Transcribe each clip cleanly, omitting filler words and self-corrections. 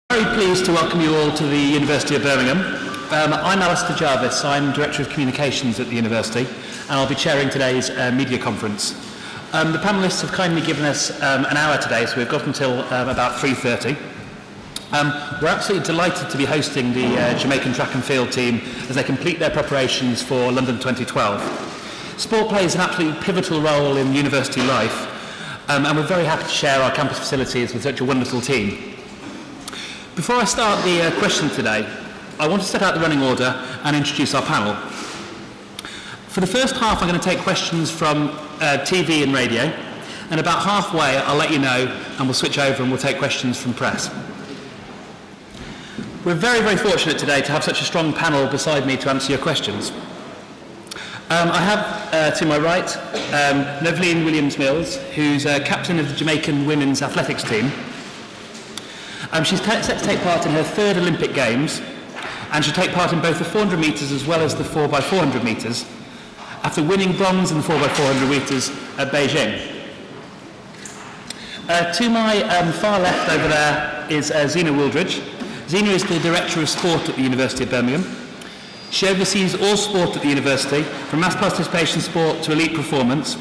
Very pleased to welcome you all to the University of Birmingham. I'm Alistair Jarvis. I'm Director of Communications at the University, and I'll be chairing today's media conference. The panellists have kindly given us an hour today, so we've got until about 3:30. We're absolutely delighted to be hosting the Jamaican track and field team as they complete their preparations for London 2012. Sport plays an absolutely pivotal role in university life, and we're very happy to share our campus facilities with such a wonderful team. Before I start the questions today, I want to set out the running order and introduce our panel. For the first half, I'm going to take questions from TV and radio, and about halfway I'll let you know and we'll switch over and we'll take questions from press. We're very, very fortunate today to have such a strong panel beside me to answer your questions. I have to my right Nevleen Williams-Mills, who's captain of the Jamaican women's athletics team. She's set to take part in her third Olympic Games, and she'll take part in both the 400 metres as well as the 4x400 metres, after winning bronze in the 4x400 metres at Beijing. To my far left over there is Zena Wooldridge. Zena is the Director of Sport at the University of Birmingham. She oversees all sport at the university, from mass participation sport to elite performance.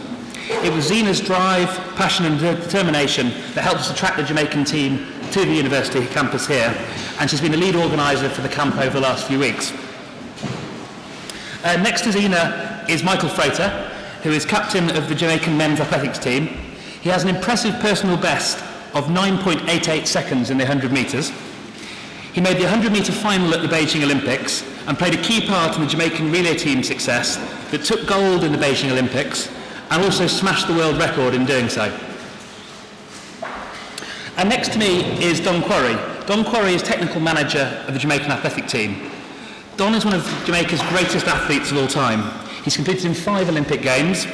It was Zena's drive, passion and determination that helped us attract the Jamaican team to the university campus here, and she's been the lead organiser for the camp over the last few weeks. Next to Zena is Michael Frater, who is captain of the Jamaican men's athletics team. He has an impressive personal best of 9.88 seconds in the 100 metres. He made the 100 metre final at the Beijing Olympics and played a key part in the Jamaican relay team success that took gold in the Beijing Olympics and also smashed the world record in doing so. And next to me is Don Quarry. Don Quarry is technical manager of the Jamaican athletic team. Don is one of Jamaica's greatest athletes of all time. He's competed in 5 Olympic Games,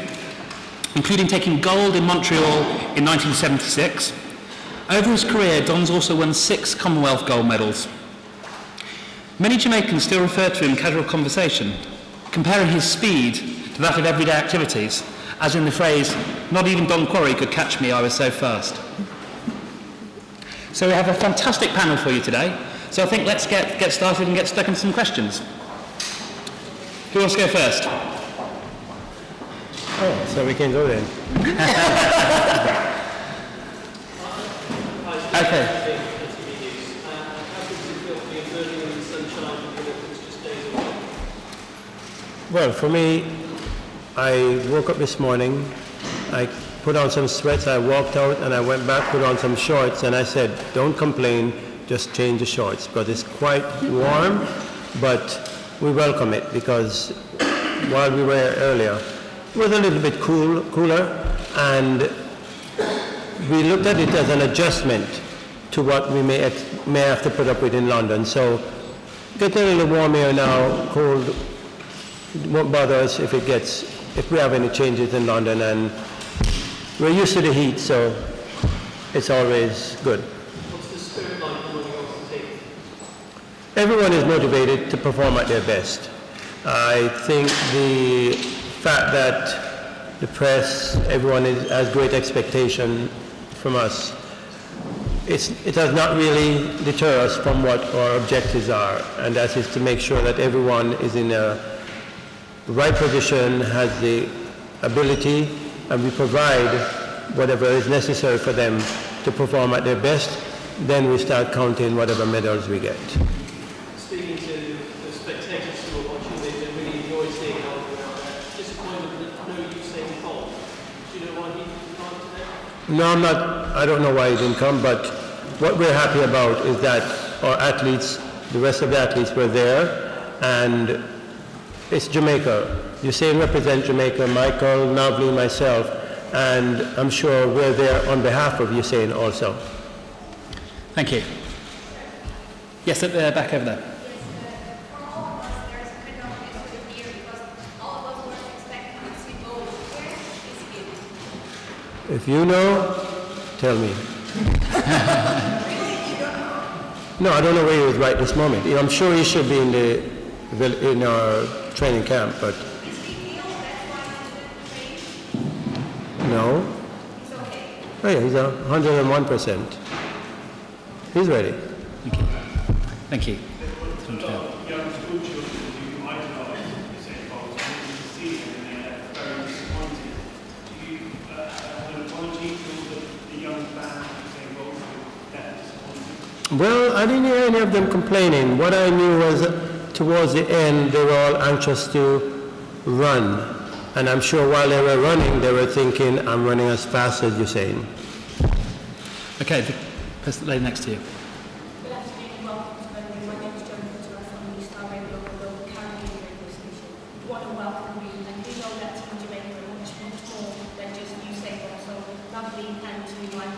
including taking gold in Montreal in 1976. Over his career, Don's also won 6 Commonwealth gold medals. Many Jamaicans still refer to him in casual conversation, comparing his speed to that of everyday activities, as in the phrase, "Not even Don Quarry could catch me, I was so fast." So we have a fantastic panel for you today. So I think let's get started and get stuck into some questions. Who wants to go first? Oh, so we can go then. Okay. Well, for me, I woke up this morning, I put on some sweats, I walked out and I went back, put on some shorts, and I said, don't complain, just change the shorts, because it's quite warm, but we welcome it, because while we were here earlier, it was a little bit cooler, and we looked at it as an adjustment to what we may have to put up with in London. So getting a little warm here now, cold, won't bother us if we have any changes in London, and we're used to the heat, so it's always good. What's the spirit like among your team? Everyone is motivated to perform at their best. I think the fact that the press, everyone has great expectation from us, it does not really deter us from what our objectives are, and that is to make sure that everyone is in a right position, has the ability, and we provide whatever is necessary for them to perform at their best. Then we start counting whatever medals we get. Speaking to the spectators who are watching, they really enjoy seeing how you're out there. Disappointed that no Usain Bolt. Do you know why he didn't come today? No, I'm not. I don't know why he didn't come, but what we're happy about is that our athletes, the rest of the athletes were there, and it's Jamaica. Usain represents Jamaica, Michael, Navli, myself, and I'm sure we're there on behalf of Usain also. Thank you. Yes, at the back over there. If you know, tell me. No, I don't know where he is right this moment. I'm sure he should be in our training camp, but no. Oh yeah, he's 101%. He's ready. Thank you. Thank you. Young school children who idolise Usain Bolt, and you see them and they're very disappointed. Do you have an apology to the young fans of Usain Bolt who are disappointed? Well, I didn't hear any of them complaining. What I knew was that towards the end, they were all anxious to run. And I'm sure while they were running, they were thinking, I'm running as fast as Usain. Okay, the person lady next to you. Good afternoon and welcome to Birmingham. My name is Jamaica Olympic from the Star Radio Local Caribbean radio station. What a welcome you, and we know that Team Jamaica are much more than just Usain Bolt. So lovely and to like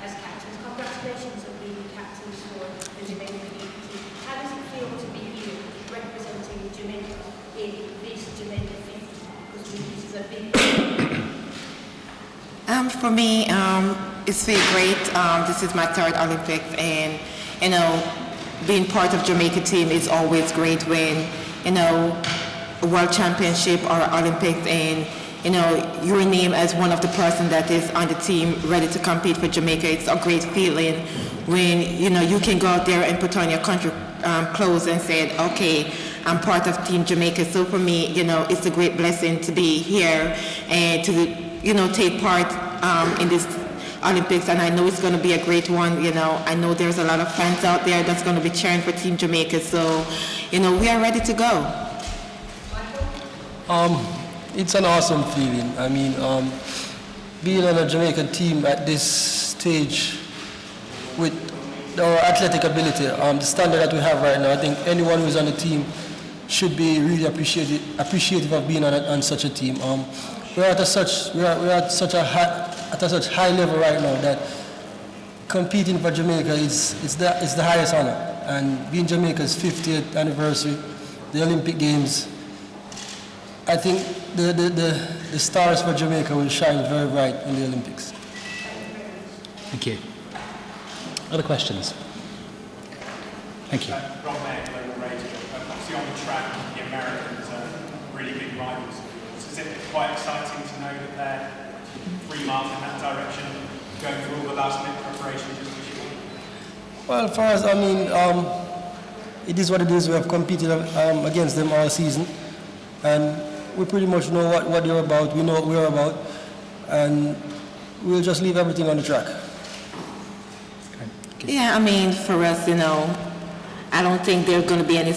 as captains. Congratulations on being captains for the Jamaican Olympic team. How does it feel to be here representing Jamaica in this Jamaica 50? Because this is a big For me, it's feel great. This is my third Olympics, and being part of Jamaica team is always great when a World Championship or Olympics, and your name as one of the person that is on the team ready to compete for Jamaica. It's a great feeling when you can go out there and put on your country clothes and say, okay, I'm part of Team Jamaica. So for me, it's a great blessing to be here and to take part in this Olympics, and I know it's going to be a great one. I know there's a lot of fans out there that's going to be cheering for Team Jamaica, so we are ready to go. It's an awesome feeling. I mean, being on a Jamaican team at this stage with our athletic ability, the standard that we have right now, I think anyone who's on the team should be really appreciative of being on such a team. We're at such a high level right now that competing for Jamaica is the highest honor. And being Jamaica's 50th anniversary, the Olympic Games, I think the stars for Jamaica will shine very bright in the Olympics. Thank you. Other questions? Thank you. Rob Mayer, Global Radio. Obviously on the track, the Americans are really big rivals of yours. Is it quite exciting to know that they're 3 miles in that direction, going through all the last minute preparation just as you want? Well, for us, I mean, it is what it is. We have competed against them all season, and we pretty much know what they're about. We know what we're about, and we'll just leave everything on the track. Yeah, I mean, for us, I don't think there's going to be any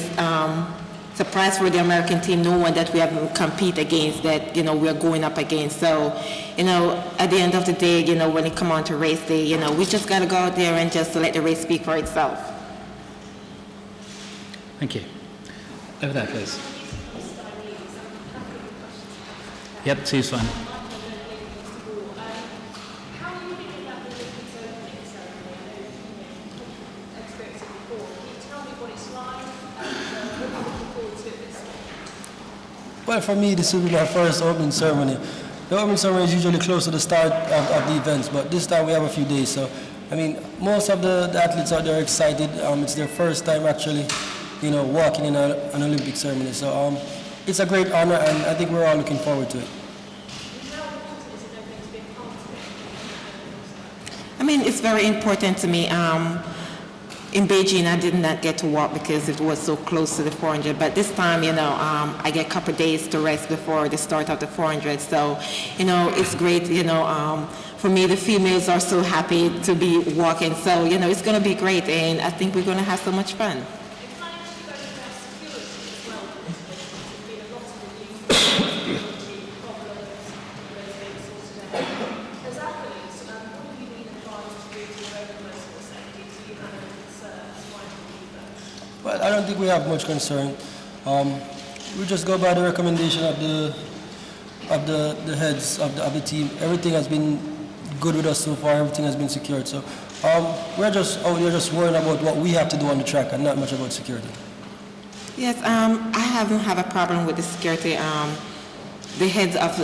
surprise for the American team, no one that we have to compete against, that, we're going up against. So, at the end of the day, when it come on to race day, we just got to go out there and just let the race speak for itself. Thank you. Over there, please. Yep, two's fine. Well, for me, this will be my first opening ceremony. The opening ceremony is usually close to the start of the events, but this time we have a few days. So, I mean, most of the athletes out there are excited. It's their first time actually, walking in an Olympic ceremony. So, it's a great honor, and I think we're all looking forward to it. I mean, it's very important to me. In Beijing, I did not get to walk because it was so close to the 400. But this time, I get a couple of days to rest before the start of the 400. So, it's great. For me, the females are so happy to be walking. So, it's going to be great, and I think we're going to have so much fun. Well, I don't think we have much concern. We just go by the recommendation of the heads of the team. Everything has been good with us so far. Everything has been secured. So we're just out here just worrying about what we have to do on the track and not much about security. Yes, I haven't had a problem with the security. The heads of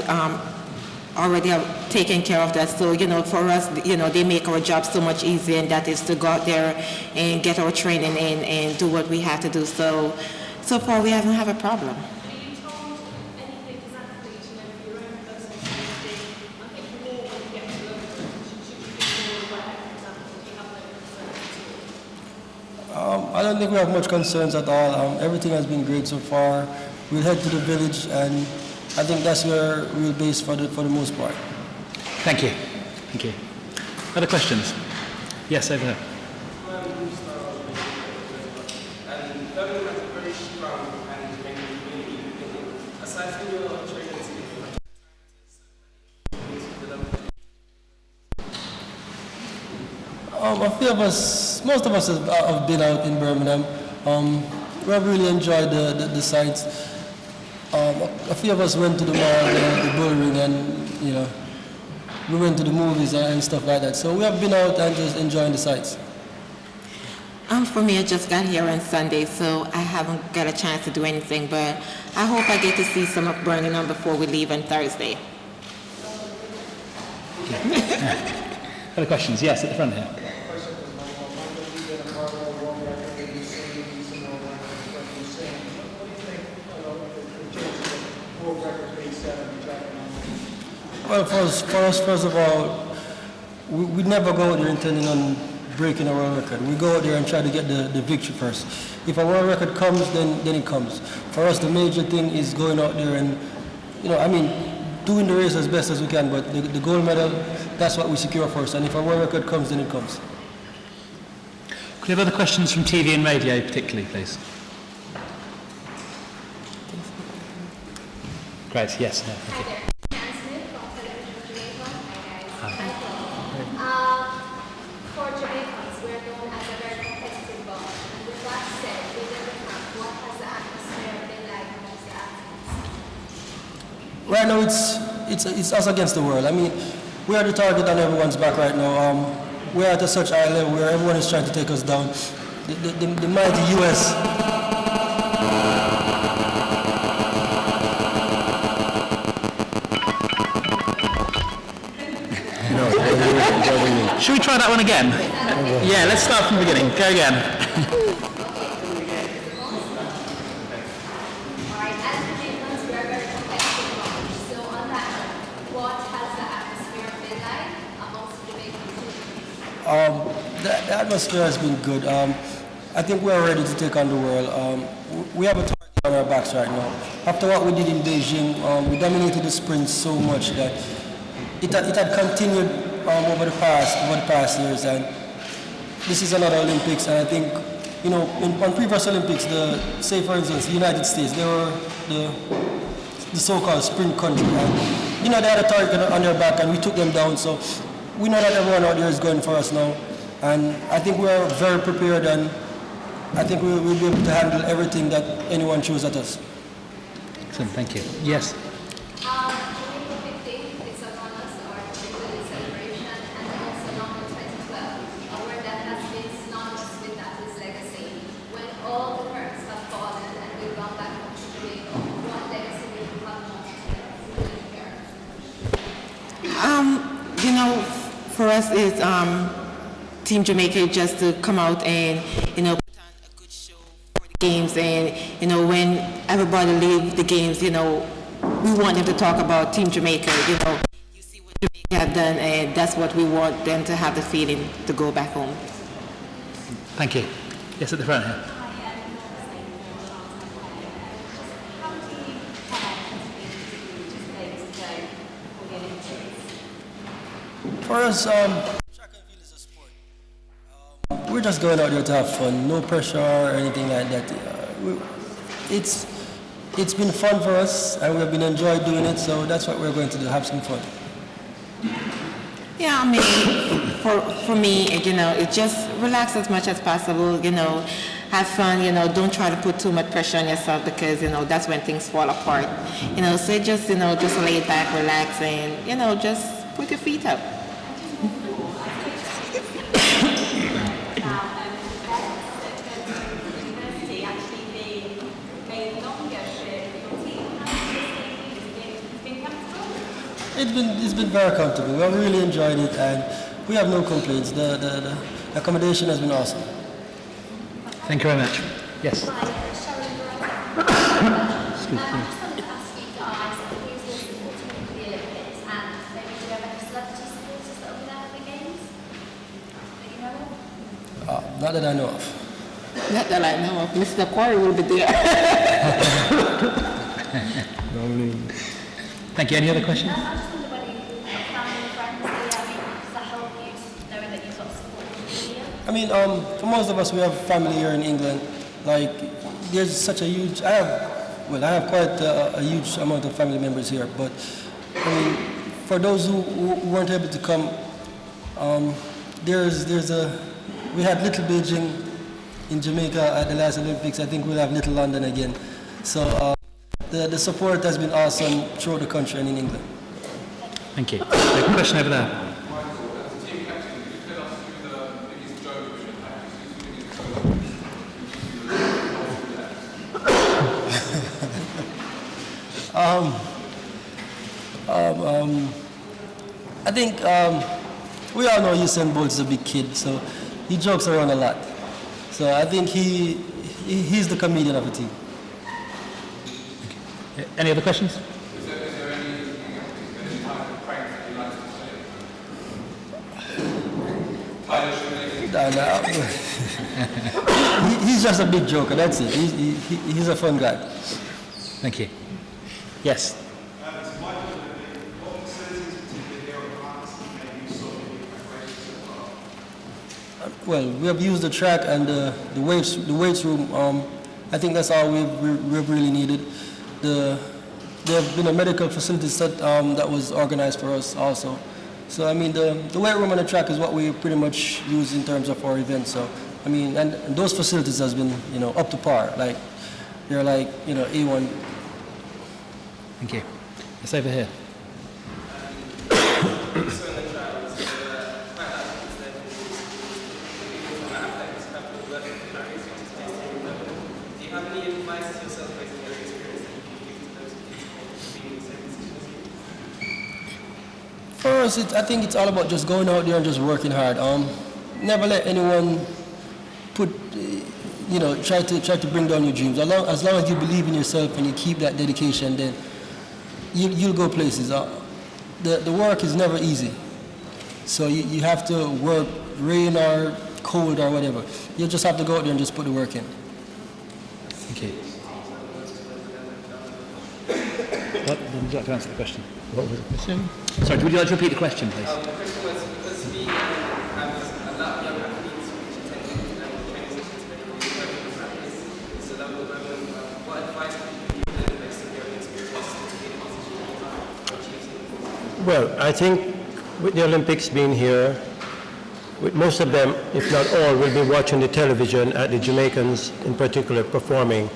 already have taken care of that. So, for us, they make our job so much easier, and that is to go out there and get our training in and do what we have to do. So far we haven't had a problem. Are you told anything exactly for your own personal safety? I think more when you get to London, should you be more aware, for example, if you have no concerns at I don't think we have much concerns at all. Everything has been great so far. We'll head to the village, and I think that's where we'll base for the most part. Thank you. Thank you. Other questions? Yes, over there. And Birmingham is a very strong and Jamaican community. Aside from your training, A few of us, most of us have been out in Birmingham. We have really enjoyed the sights. A few of us went to the mall, the bull ring, and we went to the movies and stuff like that. So we have been out and just enjoying the sights. For me, I just got here on Sunday, so I haven't got a chance to do anything, but I hope I get to see some of Birmingham before we leave on Thursday. Other questions? Yes, at the front here. Well, for us, first of all, we never go out there intending on breaking a world record. We go out there and try to get the victory first. If a world record comes, then it comes. For us, the major thing is going out there and, doing the race as best as we can, but the gold medal, that's what we secure first. And if a world record comes, then it comes. Could we have other questions from TV and radio particularly, please? Great, yes. No, thank you. For Jamaicans, we're known as a very competitive bunch. And with that said, within the camp, what has the atmosphere been like amongst the athletes? Right now, it's us against the world. We are the target on everyone's back right now. We are at such high level where everyone is trying to take us down. The mighty U.S. Should we try that one again? Yeah, let's start from the beginning. Go again. Alright, as Jamaicans, we're a very competitive bunch. So on that note, what has the atmosphere been like amongst the Jamaican team? The atmosphere has been good. I think we are ready to take on the world. We have a target on our backs right now. After what we did in Beijing, we dominated the sprint so much that it had continued over the past years, and this is another Olympics. And I think, on previous Olympics, say for instance, the United States, they were the so-called sprint country, and they had a target on their back, and we took them down. So we know that everyone out there is going for us now, and I think we are very prepared, and I think we'll be able to handle everything that anyone throws at us. Excellent, thank you. Yes. Jamaica 15 is upon us, our particular celebration, and also London 2012, a word that has been synonymous with that is legacy. When all the curtains have fallen and we've gone back home to Jamaica, what legacy will you have most to For us, it's Team Jamaica just to come out and, put on a good show for the games. And, when everybody leaves the games, we want them to talk about Team Jamaica. You see what Jamaica have done, and that's what we want them to have the feeling to go back home. Thank you. Yes, at the front here. For us, track and field is a sport. We're just going out there to have fun, no pressure or anything like that. It's been fun for us, and we have been enjoying doing it, so that's what we're going to do, have some fun. Yeah, for me, it just relax as much as possible, have fun, don't try to put too much pressure on yourself because, that's when things fall apart. So just lay back, relax, and, just put your feet up. It's been very comfortable. We have really enjoyed it, and we have no complaints. The accommodation has been awesome. Thank you very much. Yes. I just wanted to ask you guys who's the supporting for the Olympics, and maybe do you have any celebrity supporters that will be there for the games that you know of? Not that I know of. Not that I know of. Mr. Quarry will be there. Thank you. Any other questions? I just wonder whether you have family and friends here. I mean, does that help you knowing that you've got support here? I mean, for most of us, we have family here in England. Like, there's such a huge, I have quite a huge amount of family members here, but I mean, for those who weren't able to come, we had Little Beijing in Jamaica at the last Olympics. I think we'll have Little London again. So the support has been awesome throughout the country and in England. Thank you. A question over there. I think we all know Usain Bolt is a big kid, so he jokes around a lot. So I think he's the comedian of the team. Any other questions? Is there any type of prank that you like to say? He's just a big joker, that's it. He's a fun guy. Thank you. Yes. Well, we have used the track and the weights room. I think that's all we've really needed. There have been a medical facility that was organized for us also. So I mean, the weight room and the track is what we pretty much use in terms of our events. So I mean, and those facilities has been up to par. Like they're like A1. Thank you. It's over here. For us, I think it's all about just going out there and just working hard. Never let anyone try to bring down your dreams. As long as you believe in yourself and you keep that dedication, then you'll go places. The work is never easy. So you have to work, rain or cold or whatever. You just have to go out there and just put the work in. Thank you. Would you like to answer the question? What was the question? Sorry, would you like to repeat the question, please? The question was, because we have a lot of young athletes which attend training sessions regularly, practice, so that would what advice would you give them based on your experience to be in a position to achieve something? Well, I think with the Olympics being here, with most of them, if not all, will be watching the television at the Jamaicans in particular performing.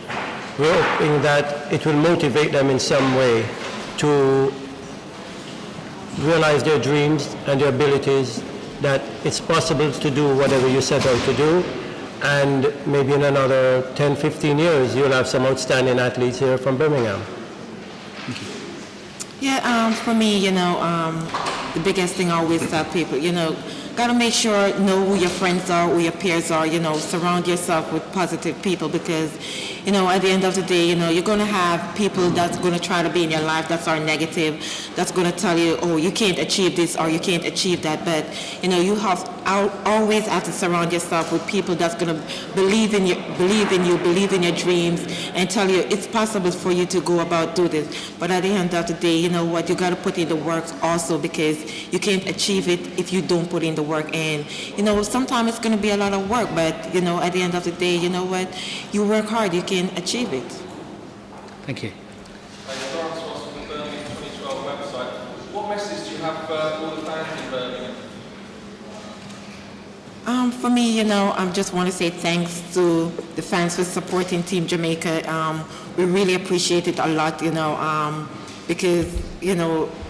We're hoping that it will motivate them in some way to realize their dreams and their abilities, that it's possible to do whatever you set out to do, and maybe in another 10, 15 years, you'll have some outstanding athletes here from Birmingham. Yeah, for me, the biggest thing I always tell people, gotta make sure, know who your friends are, who your peers are, surround yourself with positive people, because, at the end of the day, you're gonna have people that's gonna try to be in your life that are negative, that's gonna tell you, oh, you can't achieve this or you can't achieve that, but, you always have to surround yourself with people that's gonna believe in you, believe in your dreams, and tell you it's possible for you to go about do this. But at the end of the day, you know what, you gotta put in the work also, because you can't achieve it if you don't put in the work. And sometimes it's going to be a lot of work, but at the end of the day, you know what, you work hard, you can achieve it. Thank you. Lawrence Ross from the Birmingham 2012 website. What message do you have for all the fans in Birmingham? For me, I just want to say thanks to the fans for supporting Team Jamaica. We really appreciate it a lot, because,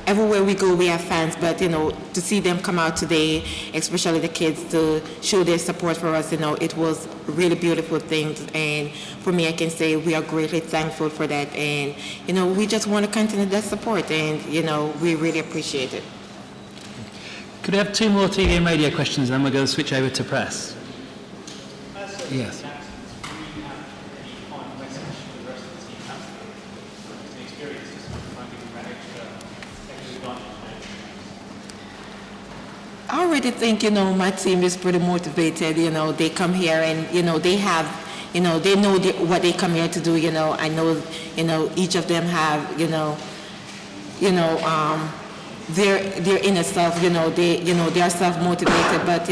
everywhere we go, we have fans, but, to see them come out today, especially the kids, to show their support for us, it was really beautiful things. And for me, I can say we are greatly thankful for that. And, we just want to continue that support, and, we really appreciate it. Could we have two more TV and radio questions, and then we're going to switch over to press? Yes. I already think, my team is pretty motivated. They come here and, they have they know what they come here to do. I know, each of them have, their inner self. They are self-motivated. But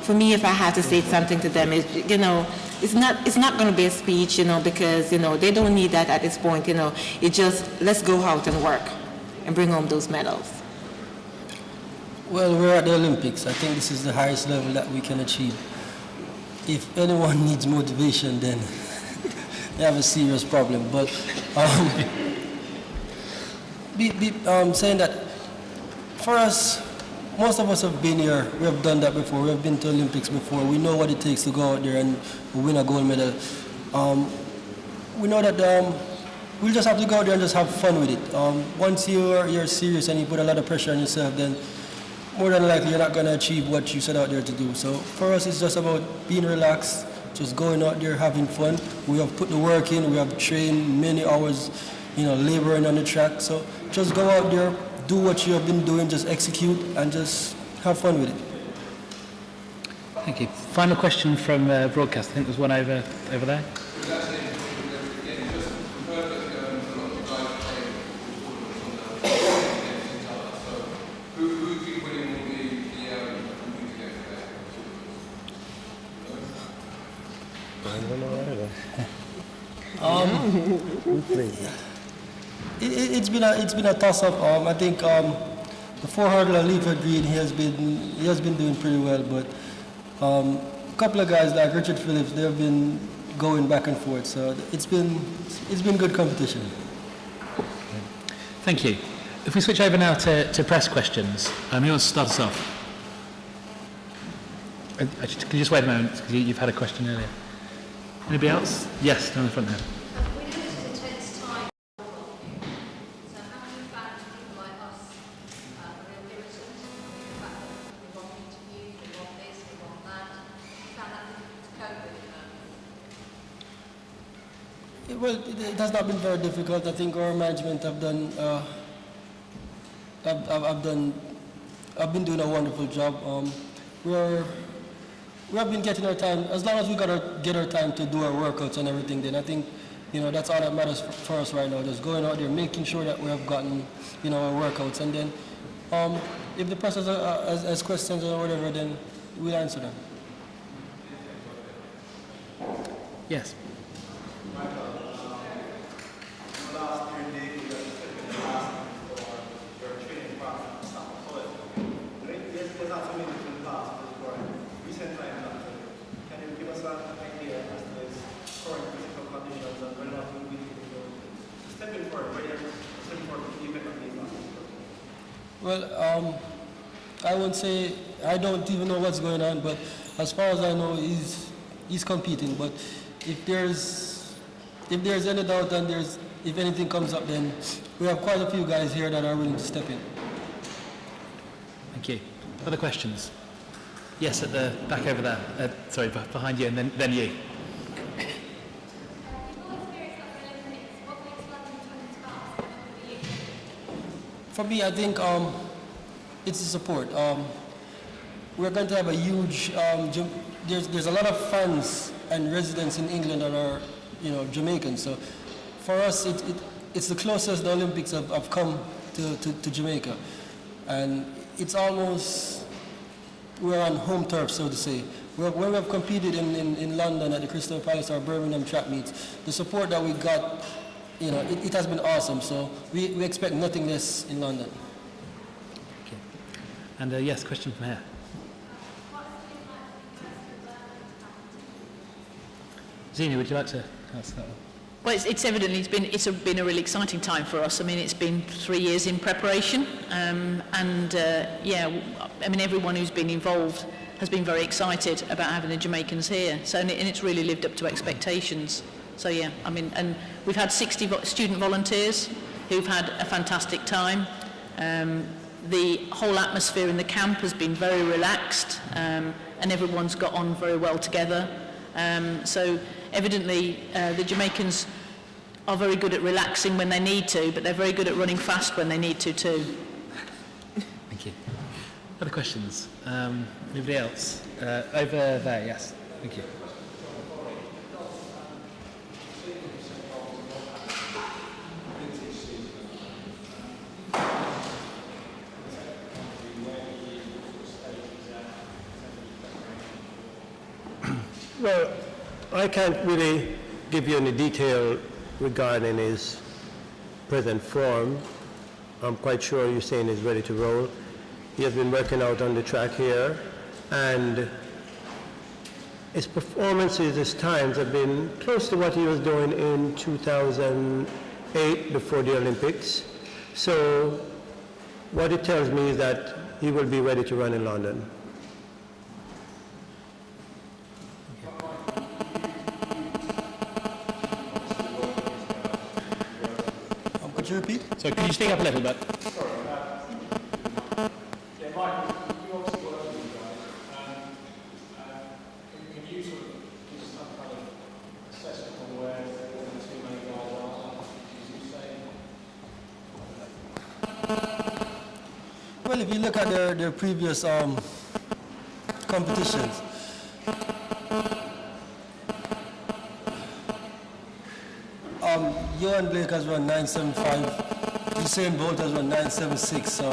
for me, if I had to say something to them, it's not going to be a speech, because they don't need that at this point. It's just let's go out and work and bring home those medals. Well, we're at the Olympics. I think this is the highest level that we can achieve. If anyone needs motivation, then they have a serious problem. But saying that, for us, most of us have been here. We have done that before. We have been to Olympics before. We know what it takes to go out there and win a gold medal. We know that we'll just have to go out there and just have fun with it. Once you're serious and you put a lot of pressure on yourself, then more than likely you're not going to achieve what you set out there to do. So for us, it's just about being relaxed, just going out there, having fun. We have put the work in. We have trained many hours, laboring on the track. So just go out there, do what you have been doing, just execute and just have fun with it. Thank you. Final question from broadcast. I think there's one over there. It's been a toss-up. I think the 4-hurdler Leaford Green, he has been doing pretty well, but a couple of guys like Richard Phillips, they have been going back and forth. So it's been good competition. Thank you. If we switch over now to press questions, who wants to start us off? Actually, can you just wait a moment, because you've had a question earlier. Anybody else? Yes, down the front there. We know it's an intense time. So how do you find people like us, real irritant, the fact that we want interviews, we want this, we want that? You found that difficult to cope with? Well, it has not been very difficult. I think our management have done. I've been doing a wonderful job. We have been getting our time. As long as we get our time to do our workouts and everything, then I think that's all that matters for us right now. Just going out there, making sure that we have gotten our workouts, and then if the press has questions or whatever, then we'll answer them. Yes. Well, I won't say I don't even know what's going on, but as far as I know, he's competing. But if there's any doubt and if anything comes up, then we have quite a few guys here that are willing to step in. Thank you. Other questions? Yes, at the back over there. Sorry, behind you, and then you. For me, I think it's the support. We're going to have a huge. There's a lot of fans and residents in England that are, Jamaicans. So, for us, it's the closest the Olympics have come to Jamaica, and it's almost we're on home turf, so to say. When we have competed in London at the Crystal Palace or Birmingham track meets, the support that we got. It has been awesome, so we expect nothing less in London. Okay. And yes, question from here. Zina, would you like to answer that one? Well, it's evidently it's been a really exciting time for us. I mean, it's been 3 years in preparation, everyone who's been involved has been very excited about having the Jamaicans here. So, and it's really lived up to expectations. So yeah, I mean, and we've had 60 student volunteers who've had a fantastic time. The whole atmosphere in the camp has been very relaxed, and everyone's got on very well together. So evidently the Jamaicans are very good at relaxing when they need to, but they're very good at running fast when they need to too. Thank you. Other questions? Anybody else? Over there, yes. Thank you. Well, I can't really give you any detail regarding his present form. I'm quite sure Usain is ready to roll. He has been working out on the track here, and his performances, his times have been close to what he was doing in 2008 before the Olympics. So what it tells me is that he will be ready to run in London. Could you repeat? So can you speak up a little bit? Yeah, Michael, you obviously work with you guys. Can you sort of give some kind of assessment on where the two main guys are? As you say, Well, if you look at their previous competitions, Johan Blake has run 9.75, Usain Bolt has run 9.76, so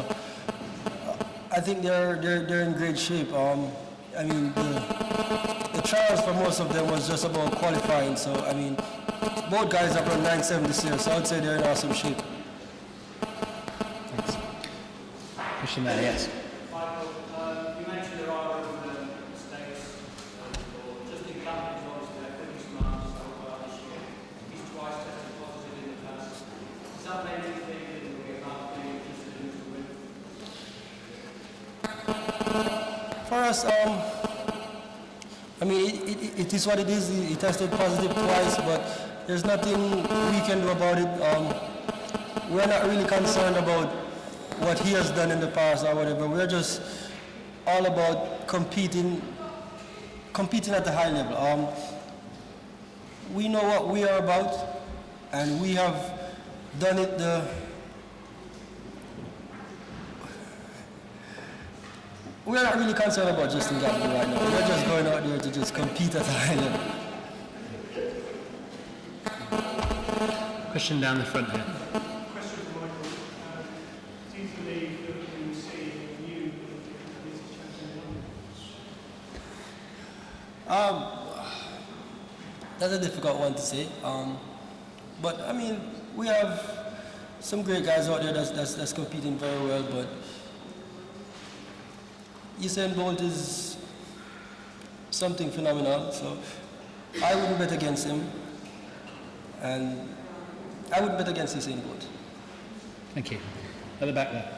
I think they're in great shape. I mean, the trials for most of them was just about qualifying, so I mean, both guys have run 9.7 this year, so I'd say they're in awesome shape. Thanks. Question there, yes. Michael, you mentioned there are mistakes, or just in companies, obviously, they're pretty smart, so well this year. He's twice tested positive in the past. Does that make you think that it will be about being interested in to win? For us, I mean, it is what it is. He tested positive twice, but there's nothing we can do about it. We're not really concerned about what he has done in the past or whatever. We're just all about competing at the high level. We know what we are about, and we have done it we're not really concerned about Justin Gatlin right now. We're just going out there to just compete at a high level. Question down the front here. question for Michael. Do you believe that we will see a new Olympic champion? That's a difficult one to say. But I mean, we have some great guys out there that's competing very well, but Usain Bolt is something phenomenal, so I wouldn't bet against him, and I would bet against Usain Bolt. Thank you. At the back there.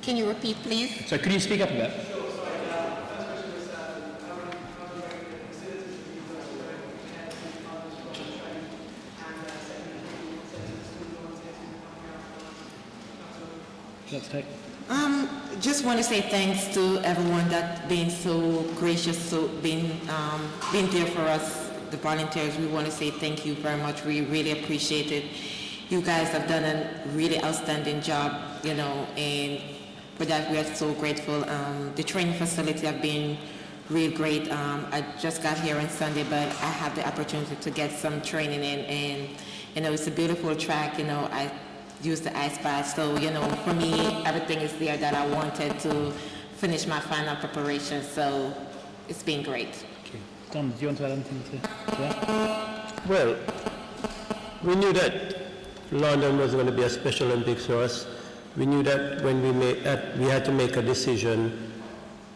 Can you repeat, please? So could you speak up a bit? Let's take. Just want to say thanks to everyone that been so gracious, so been there for us, the volunteers. We want to say thank you very much. We really appreciate it. You guys have done a really outstanding job, you know, and for that we are so grateful. The training facility have been real great. I just got here on Sunday, but I had the opportunity to get some training in, and you know, it's a beautiful track. You know, I use the ice bath, so you know, for me, everything is there that I wanted to finish my final preparation. So it's been great. Okay. Don, do you want to add anything to that? Well, we knew that London was going to be a Special Olympics for us. We knew that when we had to make a decision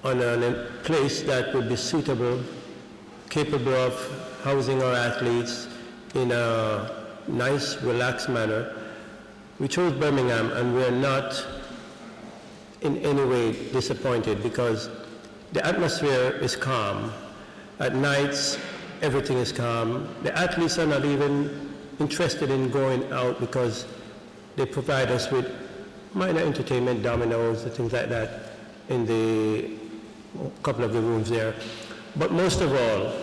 on a place that would be suitable, capable of housing our athletes in a nice, relaxed manner. We chose Birmingham, and we're not in any way disappointed because the atmosphere is calm. At nights, everything is calm. The athletes are not even interested in going out because they provide us with minor entertainment, dominoes, and things like that in the couple of the rooms there. But most of all,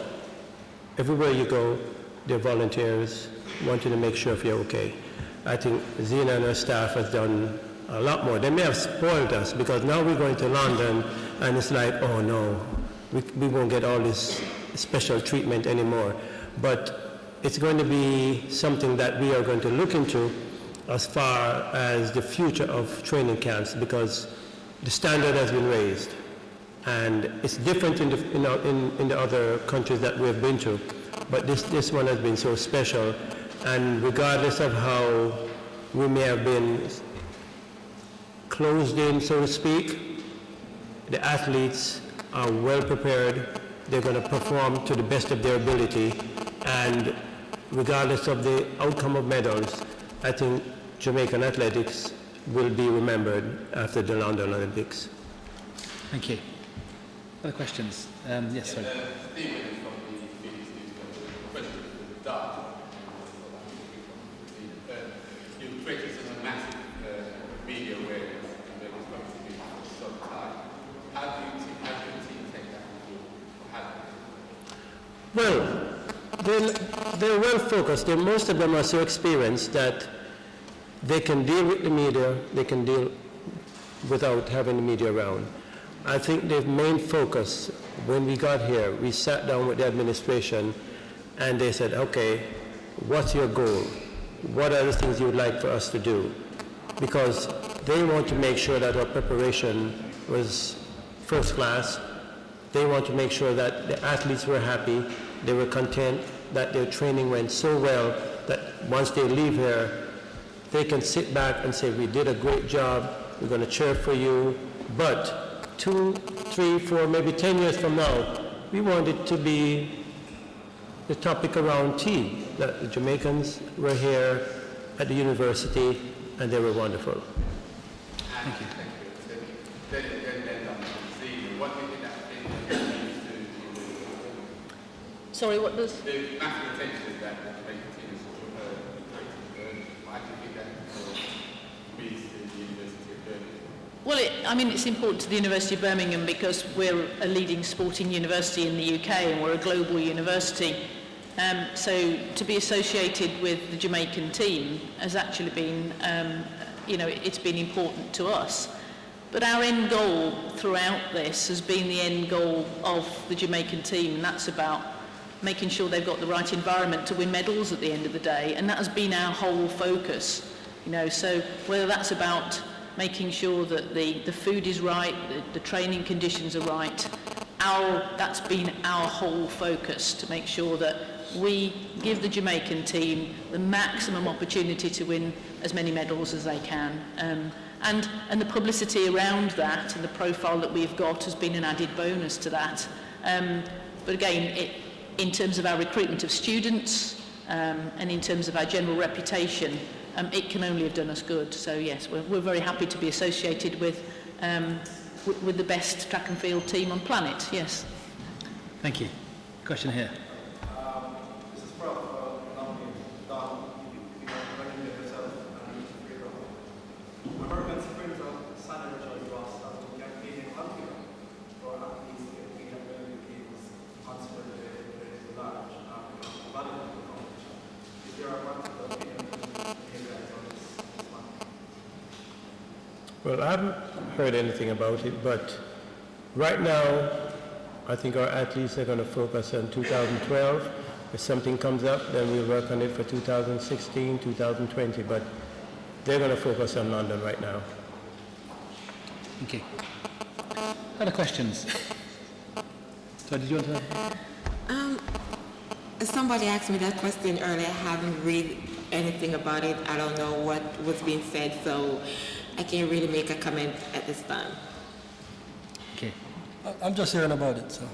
everywhere you go, there are volunteers wanting to make sure if you're okay. I think Zina and her staff has done a lot more. They may have spoiled us because now we're going to London and it's like, oh no, we won't get all this special treatment anymore. But it's going to be something that we are going to look into as far as the future of training camps, because the standard has been raised. And it's different in the other countries that we've been to, but this one has been so special. And regardless of how we may have been closed in, so to speak, the athletes are well prepared. They're going to perform to the best of their ability, and regardless of the outcome of medals, I think Jamaican athletics will be remembered after the London Olympics. Thank you. Other questions? Yes, sorry. Stephen is from the BBC News. Question for Dart. You've created such a massive media awareness and there was going to be for some time. How do your team take that? Well, they're well focused. Most of them are so experienced that they can deal with the media, they can deal without having the media around. I think the main focus, when we got here, we sat down with the administration and they said, okay, what's your goal? What are the things you would like for us to do? Because they want to make sure that our preparation was first class. They want to make sure that the athletes were happy, they were content, that their training went so well that once they leave here, they can sit back and say, we did a great job, we're going to cheer for you, but 2, 3, 4, maybe 10 years from now, we want it to be the topic around tea, that the Jamaicans were here at the university and they were wonderful. Thank you. Sorry, what does? The massive attention that the Jamaican team is created. Why do you think that means to the University of Birmingham? Well, it's important to the University of Birmingham because we're a leading sporting university in the UK and we're a global university. So to be associated with the Jamaican team has actually been, it's been important to us. But our end goal throughout this has been the end goal of the Jamaican team, and that's about making sure they've got the right environment to win medals at the end of the day, and that has been our whole focus. So whether that's about making sure that the food is right, the training conditions are right, that's been our whole focus, to make sure that we give the Jamaican team the maximum opportunity to win as many medals as they can. And the publicity around that and the profile that we've got has been an added bonus to that. But again, in terms of our recruitment of students and in terms of our general reputation, it can only have done us good. So yes, we're very happy to be associated with the best track and field team on planet, yes. Thank you. Question here. This is Prof. Don, running there yourself and freedom. American sprinter Sandra Joy Ross has been campaigning Olympic for athletes to be at Olympic Games considered a large valuable competition. Is there a particular opinion on this one? Well, I haven't heard anything about it, but right now, I think our athletes are going to focus on 2012. If something comes up, then we'll work on it for 2016, 2020, but they're going to focus on London right now. Thank you. Other questions? So did you want to? Somebody asked me that question earlier. I haven't read anything about it. I don't know what was being said, so I can't really make a comment at this time. Okay. I'm just hearing about it, so.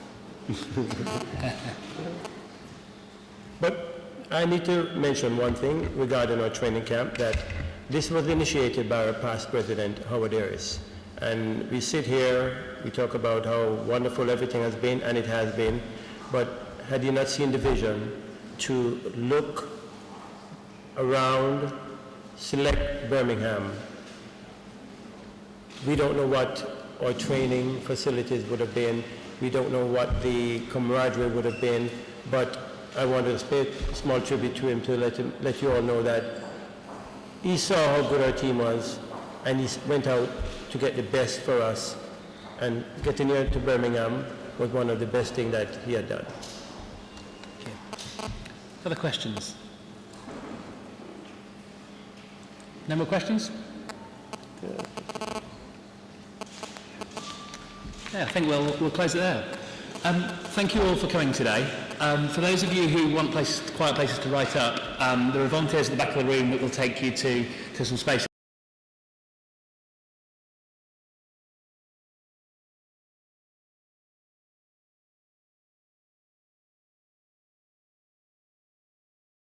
But I need to mention one thing regarding our training camp, that this was initiated by our past president, Howard Harris. And we sit here, we talk about how wonderful everything has been, and it has been, but had you not seen the vision to look around, select Birmingham, we don't know what our training facilities would have been. We don't know what the camaraderie would have been, but I wanted to pay a small tribute to him to let you all know that he saw how good our team was, and he went out to get the best for us, and getting here to Birmingham was one of the best things that he had done. Okay. Other questions? No more questions? Yeah, I think we'll close it there. Thank you all for coming today. For those of you who want quiet places to write up, there are volunteers at the back of the room that will take you to some space.